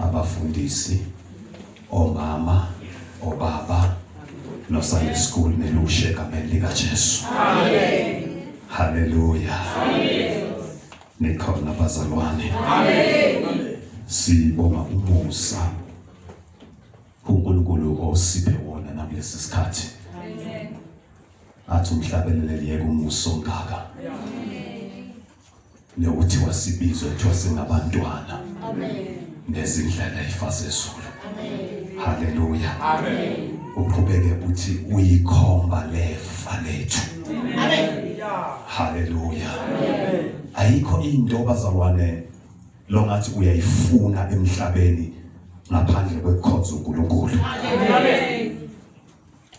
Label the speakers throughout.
Speaker 1: abafundisi, omama, obaba, noSunday school nelushe egameni likaJesu. Amen. Hallelujah. Amen. Nikhona bazalwane. Amen. Sibonga umusa uNkulunkulu osiphe wona nakulesi sikhathi. Amen. Athi umhlabelele yeke umuso ngaka. Amen. Nokuthi wasibizwe ethiwa singabantwana. Amen. Nezindlela ezifasezulu. Amen. Hallelujah. Amen. Uqhubeke uthi uyikhomba lefa lethu. Amen. Hallelujah. Amen. Ayikho into bazalwane lo ngathi uyayifuna emhlabeni ngaphandle kwekhonzo uNkulunkulu. Amen.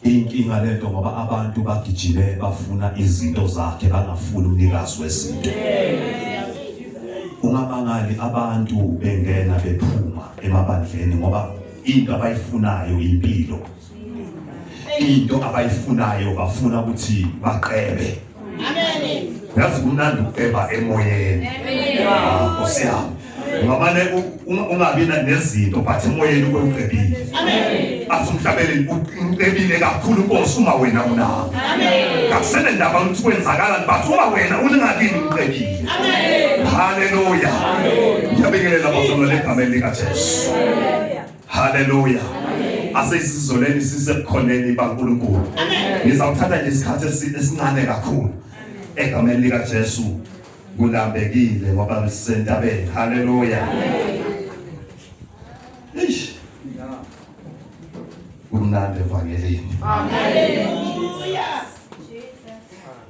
Speaker 1: Inkinga lento ngoba abantu bagijime bafuna izinto zakhe bangafuni umnikazi wezinto. Ungabangali abantu bengena bephuma emabandleni ngoba into abayifunayo impilo. Into abayifunayo bafuna ukuthi baqebe. Amen. Yazi kumnandi ukeba emoyeni. Amen. Nkosiyami. Ngabane ungabi nezinto but emoyeni uqebile. Amen. Asumhlabeleni uqebile kakhulu Nkosi uma wena unawo. Amen. Akusene ndaba ukuthi kwenzakala but uma wena uningakini uqebile. Amen. Hallelujah. Amen. Ngiyabingelela bazalwane egameni likaJesu. Hallelujah. Asesizoleni sisekhoneni baNkulunkulu. Ngizawuthatha nje isikhathi esincane kakhulu egameni likaJesu kulambekile ngoba sisentabeni. Hallelujah. Ish. Kumnandi evangelini. Hallelujah.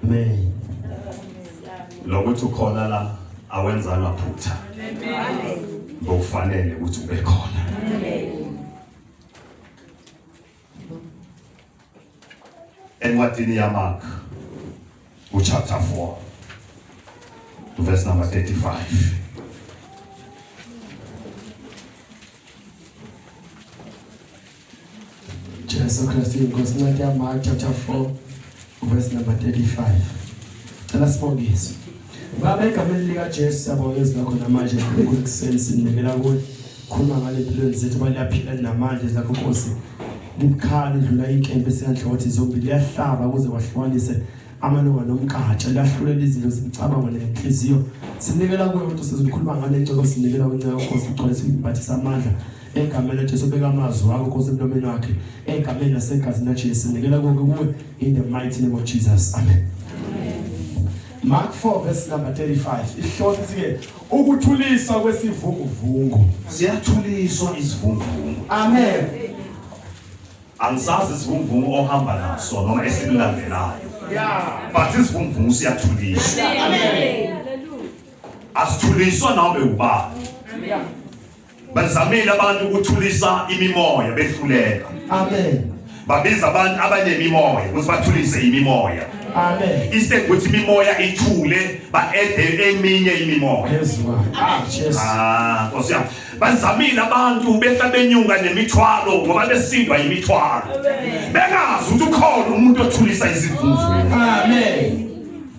Speaker 1: Amen. Lokuthi ukhona la awenza amaphutha. Amen. Ngokufanele ukuthi ube khona. Amen. Encwadini yaMark chapter 4 verse number 35.
Speaker 2: Jesu Kristu inkosi. Incwadi yaMark chapter 4 verse number 35. Cela sibongise. Baba egameni likaJesu siyabongeza lakho namanje ngokuseni sinikela kuwe. Khuluma ngale empilweni zethu baliyaphila namanje zakho Nkosi. Likhali dlula inkembe esiyanhlothi zombili liyahlaba ukuze kwahlukanise amalunga nomkhatsha lahlulela izinto zemicabango nenhliziyo. Sinikela kuwe ukuthi sizokhuluma ngale nto sinikela kuwe Nkosi ugcwele simbathisa amandla egameni laJesu beka amazwi wakho Nkosi emlomeni wakhe egameni lasegazini laJesu sinikela kuwe in the mighty name of Jesus. Amen. Mark 4 verse number 35. Ihlothi sike ukuthuliswa kwesivunguvungu.
Speaker 1: Siyathuliswa isivunguvungu.
Speaker 2: Amen.
Speaker 1: Angisazi isivunguvungu ohamba naso noma esilandelayo. Yeah. But isivunguvungu siyathuliswa. Amen. Asithuliswa noma ubani. Amen. Bazamile abantu ukuthulisa imimoya behluleka.
Speaker 2: Amen.
Speaker 1: Babiza abantu abanemimoya ukuthi bathulise imimoya.
Speaker 2: Amen.
Speaker 1: Instead ukuthi imimoya ithule ba-ede eminye imimoya.
Speaker 2: Yes,
Speaker 1: Jesus. Nkosiyami. Bazamile abantu behla benyunga nemithwalo ngoba besindwa imithwalo. Bengazi ukuthi ukhona umuntu othulisa izivunguvungu.
Speaker 2: Amen.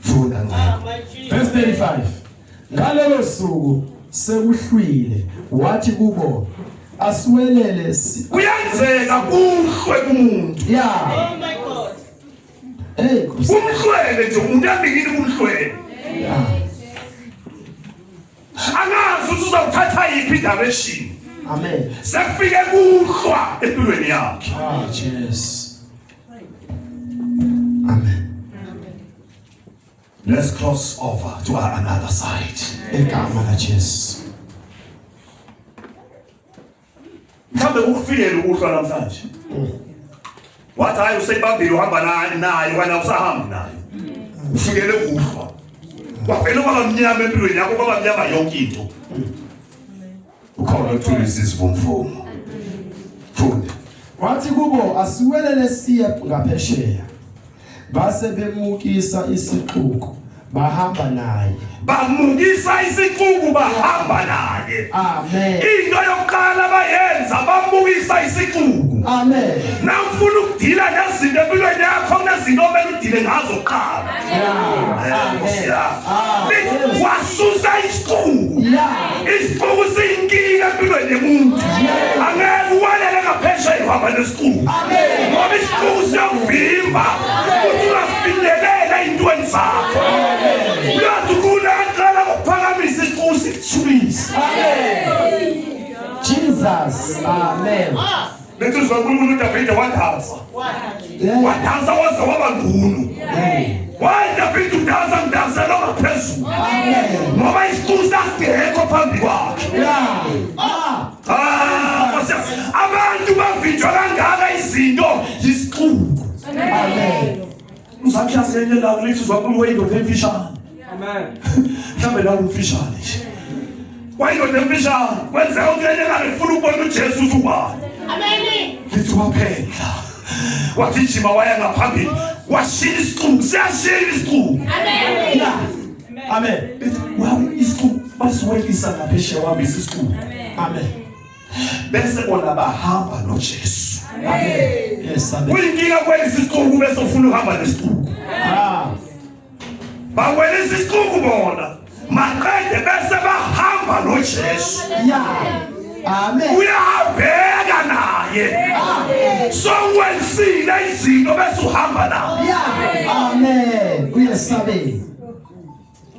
Speaker 1: Funda ngalo.
Speaker 2: Verse 35. Ngalelo suku sekuhlwile wathi kubo asiwelele
Speaker 1: kuyenzeka kuhlwe kumuntu.
Speaker 2: Yeah.
Speaker 3: Oh my God.
Speaker 2: Hey,
Speaker 1: kumhlwele nje umuntu yabikini kumhlwele.
Speaker 2: Yeah.
Speaker 1: Angazi ukuthi uzawuthatha yiphi direction.
Speaker 2: Amen.
Speaker 1: Sekufike kuhlwa empilweni yakhe.
Speaker 2: Jesus. Amen.
Speaker 1: Let's cross over to another side.
Speaker 2: Egama laJesu.
Speaker 1: Mhlambe ukufikela ukuhlwa namhlanje. Wathi hayi usebambile uhamba naye wena usahamba naye. Ufikele ukuhlwa. Wavela kwaba mnyama empilweni yakho kwaba mnyama yonke into. Ukhona ukuthulisa isivunguvungu. Funda.
Speaker 2: Wathi kubo asiwelele siya ngaphesheya. Base bemukisa isixuku bahamba naye.
Speaker 1: Bamukisa isixuku bahamba naye.
Speaker 2: Amen.
Speaker 1: Into yokuqala bayenza bamukisa isixuku.
Speaker 2: Amen.
Speaker 1: Nawufuna ukudila nezinto empilweni yakho kunezinto omele udile ngazo kuqala. Wasusa isixuku. Isixuku siyinkinga empilweni yomuntu. uhamba nesiqubu. Ngoba isiqubu siyakuvimba ukuthi ungafinyelela ey'ntweni zakho. Uyathi kunaqala ukuphakamisa isiqubu sikuthulise.
Speaker 2: Jesus. Amen.
Speaker 1: Lethu uNkulunkulu uDavide wadansa. Wadansa waze waba ngunu. Wadavide udansa ngidansela ngaphezulu. Ngoba isiqubu sasingekho phambi kwakhe. Abantu bavinjwa kangaka izinto yisiqubu. Uzakuyazele la ulithi uZankulunkulu wayindoda emfishane. Mhlawumbe la umfishane nje. Wayindoda emfishane kwenzeka ukuthi ngifuna ukubona uJesu ubani. Lithi waphela. Wagijima waya ngaphambili. Washiya isiqubu. Siyashiya isiqubu. Amen. Wow, isiqubu basiwekisa ngaphesheya wabisa isiqubu. Amen. Bese bona bahamba noJesu. Amen. Yes, amen. Uyinkinga kwelisa isiqubu bese ufuna uhamba nesiqubu. Bawelisa isiqubu bona. Maqede bese bahamba noJesu. Amen. Uyabheka naye. So wensile izinto bese uhamba naye. Amen. Uyesabe.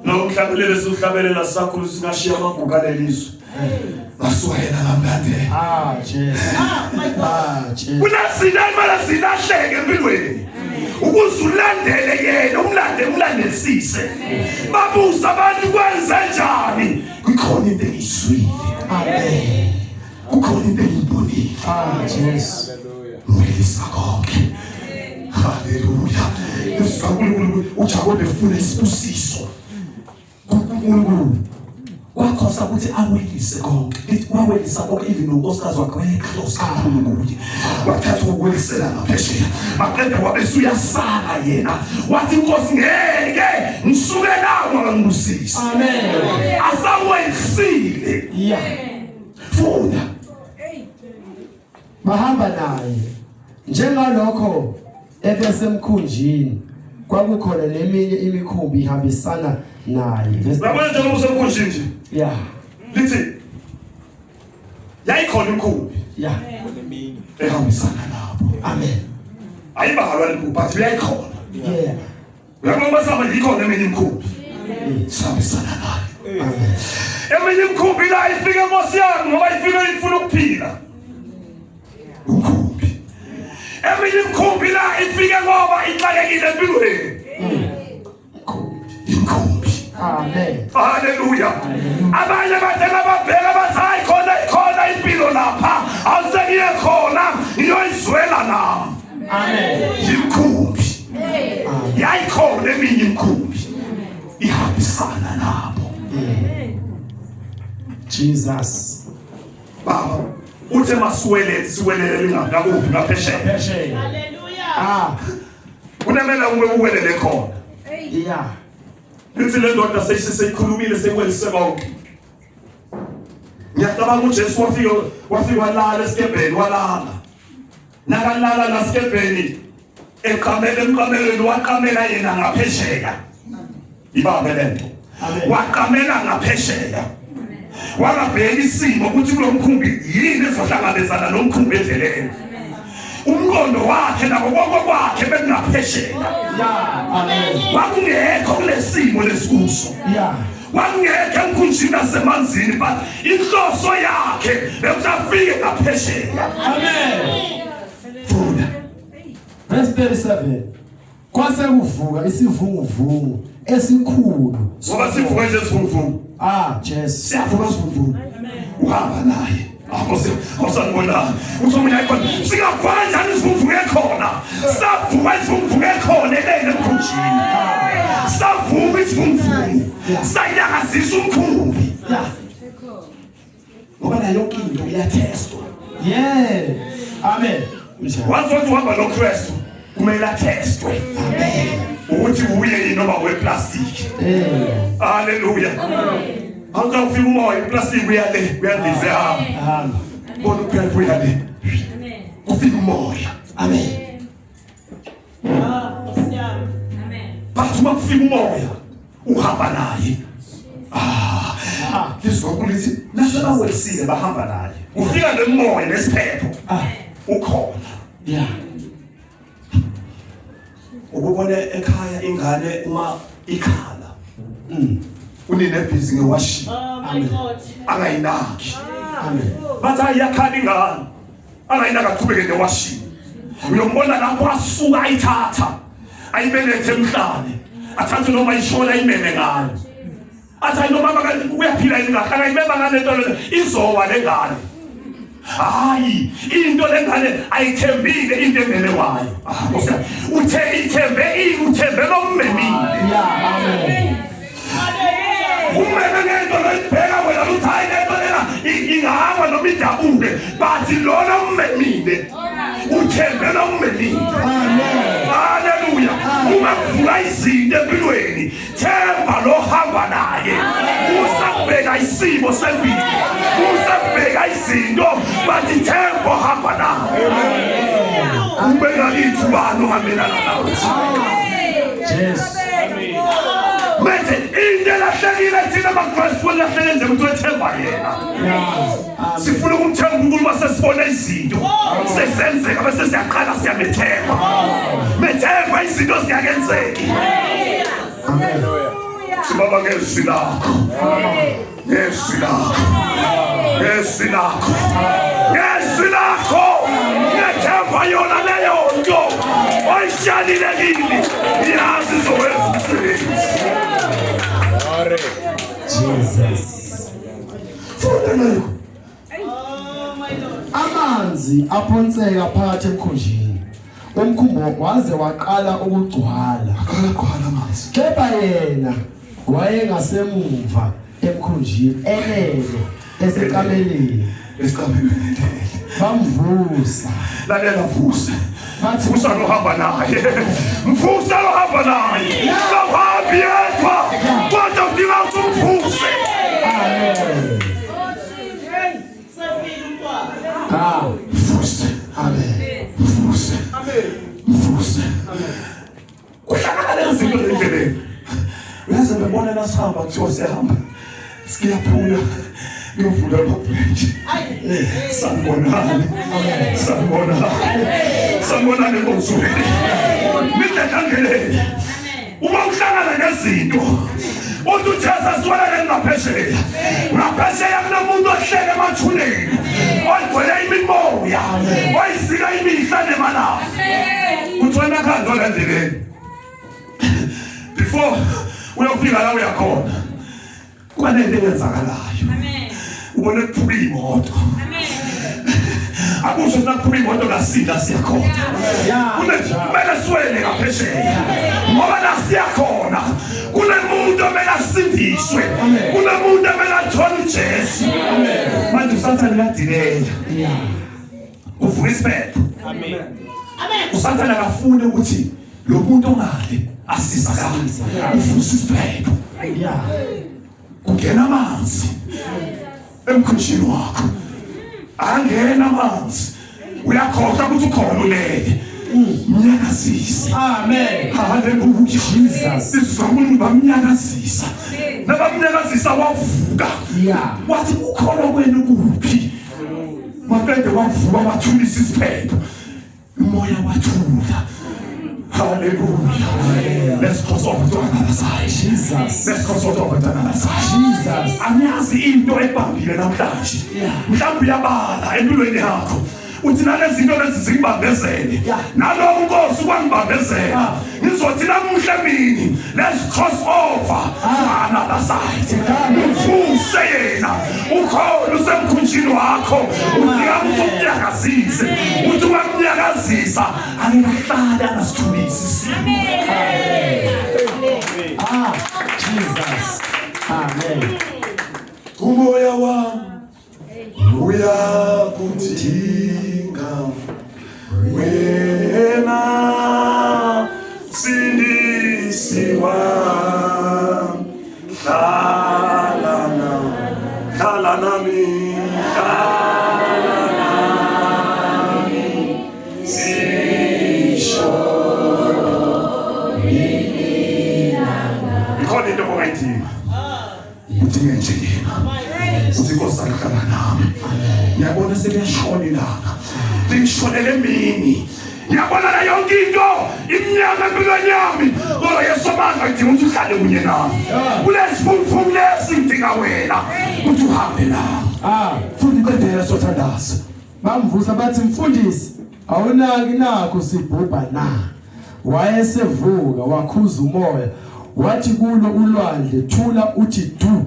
Speaker 1: No uhlabelela sihlabelela sakho singashiya amagugu alelizwe. Basuhela ngamlande. Jesus. Jesus. Kunasinda imali sinahleke empilweni. Ukuze ulandele yena umlandesise. Babuza abantu kwenze njani? Kukhona into eyiswile. Amen. Kukhona into eyibonile. Jesus. Nguyisa konke. Hallelujah. uNkulunkulu uJakobe ufuna isibusiso. uNkulunkulu wakhosa ukuthi awelise konke. Lithi wawelisa konke even unkosikazi wakhe wayeclose kakhulu kuye. Wathatha ukwelisela ngaphesheya. Maqede wabese uyasala yena. Wathi inkosi ngeke ngisuke nawe ngibusisa. Amen. Asawelisile. Funda. Bahamba naye. Njengalokho ebesemkhunjini kwakukhona neminye imikhumbi ihambisana naye. Babona njengoba usemkhunjini nje. Lithi yayikhona imikhumbi. Ehambisana nabo. Amen. Ayibahalwa imikhumbi but yayikhona. Uyabona basaba yikhona eminye imikhumbi. Sihambisana naye. Amen. Eminye imikhumbi la ifike Nkosi yami ngoba ifike ifuna ukuphila. Umkhumbi. Eminye imikhumbi la ifike ngoba ixakekile empilweni. Imkhumbi. Amen. Hallelujah. Abanye bathela babheka bathi hayi khona impilo lapha. Awusekiye khona ngiyoyizwela nami. Amen. Imkhumbi. Yayikhona eminye imkhumbi. Ihambisana nabo. Jesus. Baba uthe masiwelele siwelele ngakuphi ngaphesheya. Hallelujah. Kunemela uwelele khona. Lithi le ndoda seyikhulumile sekwelise konke. Ngiyacabanga uJesu wafika walala esikebheni walala. Nakalala nasikebheni emkameleni waqamela yena ngaphesheya. Ibambe lento. Waqamela ngaphesheya. Wakabheka isimo ukuthi kulomkhumbi yini ezohlangabezana nomkhumbi endleleni. Umqondo wakhe nabo konke kwakhe bekungaphesheya. Amen. Wakungekho kulesimo lesikuso. Wakungekho emkhunjini nasemanzini but inhloso yakhe bekuzafike ngaphesheya. Amen. Funda. Verse 37. Kwase kuvuka isivunguvungu esikhulu. Ngoba sivuka nje isivunguvungu. Jesus. Siyavuka isivunguvungu. Uhamba naye. Awusabona. Uthomela ikhona. Singavana njani isivunguvungu ekhona? Savuka isivunguvungu ekhona elele emkhunjini. Savuka isivunguvungu. Sayakazisa umkhumbi. Ngoba nayo yonke into iyatestwa. Amen. Wathi uhamba noKristu kumele atestwe. Amen. Ukuthi uye yini noma weplastic. Hallelujah. Anga ufika umoya iplastic uyale uyadize hamba. Bona uphela uyale. Amen. Ufika umoya. Amen. Amen. Bathi makufika umoya uhamba naye. Lithi nasho bawelisile bahamba naye. Ufika nomoya nesiphepho. ukhona.
Speaker 2: Yeah.
Speaker 1: Ukubona ekhaya ingane uma ikhala. Unine busy ngewashi.
Speaker 3: My God.
Speaker 1: Angayinaki.
Speaker 2: Amen.
Speaker 1: Bathi ayakhala ingane. Angayinaka aqhubeke newashi. Uyombona lapho asuka ayithatha. Ayibelethe emhlane. Athathe noma ishola imeme ngalo. Athi noma uyaphila ingane. Angayibeba ngale nto le izowa lengane. Hayi into lengane ayithembile into emele wayo. Uthe ithembe uthembe lommemile.
Speaker 2: Yeah. Amen.
Speaker 1: Umeme ngento leyibheka wena uthi hayi lento lena ingahamba noma idabuke bathi lona ummemile. Uthembe lommemile.
Speaker 2: Amen.
Speaker 1: Haleluya. Uma kuvula izinto empilweni themba lo hamba naye. Usabheka isimo sempilo. Usabheka izinto bathi themba hamba naye. Ubeka lithi bani ohambelana nawe.
Speaker 2: Yes.
Speaker 1: Manje indlela hlekile thina bakufuna lahlele nje ukuthi wethemba yena.
Speaker 2: Yeah.
Speaker 1: Sifuna ukumthemba uNkulunkulu masesibona izinto. Sesenzeka bese siyaqala siyamethemba. Methemba izinto ziyakenzeka.
Speaker 2: Amen.
Speaker 1: Sibaba ngezwi lakho. Ngezwi lakho. Ngezwi lakho. Ngezwi lakho. Ngethemba yona leyo nto. Oyishalile kimi. Yazi izokwenza umsebenzi.
Speaker 2: Jesus.
Speaker 3: Oh my Lord.
Speaker 2: Amanzi aphonseka phakathi emkhunjini. Umkhumbo waze waqala ukugcwala.
Speaker 1: Akaqala amanzi.
Speaker 2: Kepha yena wayengasemuva emkhunjini elele esekameleni.
Speaker 1: Esikameleni.
Speaker 2: Bamvusa.
Speaker 1: Lalela vusa.
Speaker 2: Bathi
Speaker 1: Vusa lo hamba naye. Mvusa lo hamba naye. Lo hambi yedwa. Kodwa udinga umvuse.
Speaker 2: Amen. Ah.
Speaker 1: Vusa.
Speaker 2: Amen.
Speaker 1: Vusa. Vusa. Kuhlangana izinto endleleni. Uyazi ngibona nasihamba kuthiwa sihamba. Siyaphula. Ngiyovula amabridge. Sanibonani. Sanibonani ngozwini. Midlangele. Uma uhlangana nezinto uthi uJesu siwalele ngaphesheya. Ngaphesheya kunomuntu ohlele emathuneni. Oyigwele imimoya. Oyisika imihla nemalanga. Uthona kanjalo endleleni. Before uyofika la uyakhona. Kwanele yenzakalayo.
Speaker 3: Amen.
Speaker 1: Ubone kuphuma imoto.
Speaker 3: Amen.
Speaker 1: Akusho nakuphuma imoto kasinda siyakhona. Kumele siwele ngaphesheya. Ngoba la siyakhona. Kunemuntu omele asindiswe. Kunemuntu omele athole uJesu. Manje usathane uyadileya. Uvula isiphepho.
Speaker 3: Amen.
Speaker 1: Usathane akafune ukuthi lo muntu ongale asizakale. Uvula isiphepho.
Speaker 2: Yeah.
Speaker 1: Kungena amanzi emkhunjini wakho. Angena amanzi. Uyakhohlwa ukuthi ukhona ulele. Mnyakazisa.
Speaker 2: Amen.
Speaker 1: Hallelujah.
Speaker 2: Jesus.
Speaker 1: Sizamuni bamnyakazisa. Nabamnyakazisa wavuka.
Speaker 2: Yeah.
Speaker 1: Wathi ukhona kwenu kuphi? Maqede wavuka wathulisa isiphepho. Umoya wathula. Hallelujah. Let's cross over to another side.
Speaker 2: Jesus.
Speaker 1: Let's cross over to another side.
Speaker 2: Jesus.
Speaker 1: Anyazi into ebambile namhlanje. Mhlawumbe uyabala empilweni yakho. Uthi nalezinto lezi zingibambezele. Nalo uNkosi kwangibambezela. Ngizothi namuhla emini let's cross over to another side. Uvuse yena. Ukhona usemkhunjini wakho. Udinga ukunyakazisa. Uthi wamnyakazisa angikahlala nasithulisi.
Speaker 2: Ah, Jesus. Amen.
Speaker 1: Umoya wami uyakudinga wena sindisi wami. Hlala nami sisho ikhona into ongayidinga udinge nje yena. Uthi Nkosi hlala nami. Ngiyabona seliyashona ilanga. lingishonele mini. Yabona la yonke into iminyaka empilweni yami ngoba Yesu amandla ngidinga ukuthi uhlale kunye nami. Kulesifumfumu lesi ngidinga wena ukuthi uhambe nami. Futhi intendela sothandaza.
Speaker 2: Bamvusa bathi mfundisi awunaki nakho sibhubha na. Wayesevuka wakhuza umoya wathi kulo ulwandle thula uthi du.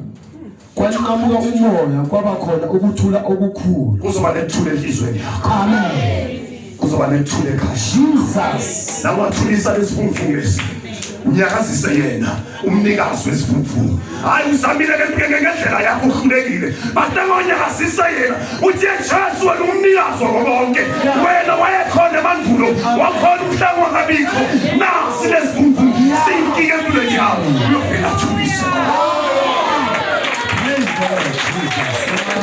Speaker 2: Kwanqamuka umoya kwaba khona ukuthula okukhulu.
Speaker 1: Kuzoba nethule elizweni yakho.
Speaker 2: Amen.
Speaker 1: Kuzoba nethule ekhaya.
Speaker 2: Jesus.
Speaker 1: Nawathulisa lesifumfumu lesi. Unyakazise yena umnikazi wesifumfumu. Hayi uzamile ngendlela yakho uhlulekile. Batangonyakazisa yena. Uthi Jesu wena umnikazi wonke. Wena wayekhona emandulo wakhona umhlangu wangabikho. Nasi lesifumfumu sinkike empilweni yakho. Uyovela thulisa.
Speaker 2: Praise God, Jesus.